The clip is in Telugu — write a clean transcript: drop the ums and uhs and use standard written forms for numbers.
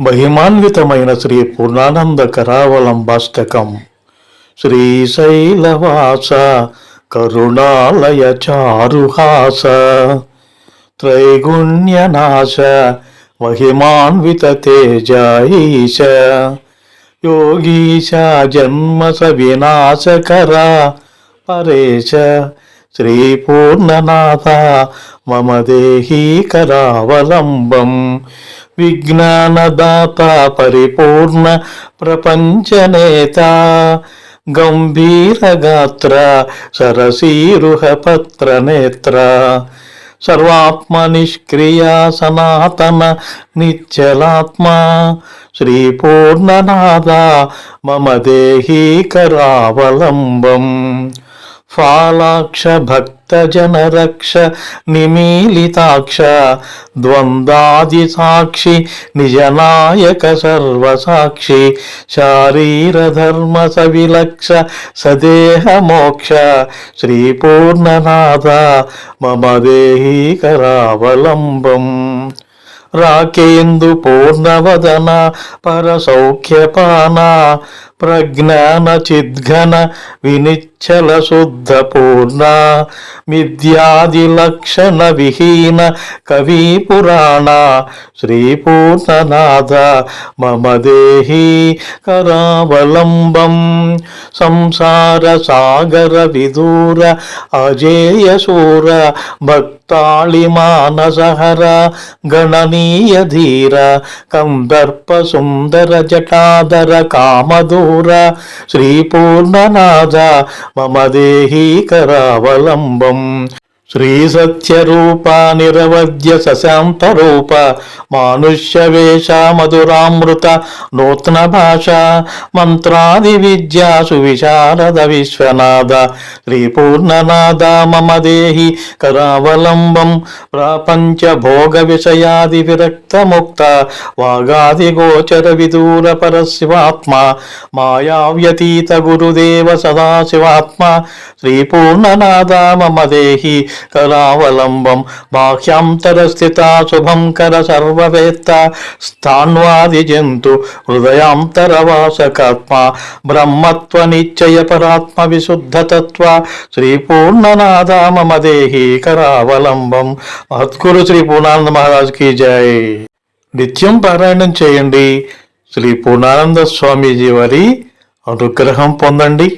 మహిమాన్వితమైన శ్రీ పూర్ణానంద కరావలంబాష్టకం. శ్రీశైలవాస కరుణాలయ చారుహాస త్రైగుణ్యనాశ మహిమాన్విత తేజాయీశ యోగీశ జన్మస వినాశకర పరేశ శ్రీ పూర్ణనాథ మమ దేహీ కరావలంబం విజ్ఞానదాత పరిపూర్ణ ప్రపంచనేత గంభీరగాత్ర సరసీరుహ పత్రనేత్ర సర్వాత్మ నిష్క్రియ సనాతన నిశ్చలాత్మ శ్రీ పూర్ణనాథ మమ దేహీ కరావలంబం ఫాలాక్ష భక్త జనరక్ష నిమీలితాక్ష ద్వంద్వాది సాక్షి నిజనాయక సర్వసాక్షి శారీరధర్మ సవిలక్ష సదేహ మోక్ష శ్రీ పూర్ణనాథ మమ దేహీ కరావలంబం రాకేందు పూర్ణవదన పరసౌఖ్యపాన ప్రజ్ఞాన చిద్ఘన వినిచ్చల శుద్ధ పూర్ణ మిథ్యాది లక్షణ విహీన కవి పురాణ శ్రీ పూర్ణనాథ మమ దేహీ కరావలంబం సంసార సాగర విదూర అజేయ శూర భక్తాళి మానసహర గణనీయ ధీర కందర్ప సుందర జటాధర కామదూర శ్రీ పూర్ణనాథ మమ దేహీ కరావలంబం శ్రీ సత్యరూప నిరవధ్య శశాంత రూప మానుష్య వేష మధురామృత నూతన భాష మంత్రాది విద్యా సువిశారద విశ్వనాథ శ్రీ పూర్ణనాథ మమ దేహి కరావలంబం ప్రపంచ భోగ విషయాది విరక్త ముక్త వాగాది గోచర విదూర పరశివాత్మ మాయావ్యతీత గురుదేవ సదాశివాత్మ శ్రీ పూర్ణనాథ మమ దేహి కరావలంబం బాహ్యాంతర స్థిత శుభంకర సర్వవేత్త స్థాన్వాది జంతు హృదయాంతర వాసకాత్మ బ్రహ్మత్వ నిశ్చయ పరాత్మ విశుద్ధతత్వ శ్రీ పూర్ణనాథ మమ దేహీ కరావలంబం. మహద్గురు శ్రీ పూర్ణానంద మహారాజ్కి జై. నిత్యం పారాయణం చేయండి. శ్రీ పూర్ణానంద స్వామీజీ వారి అనుగ్రహం పొందండి.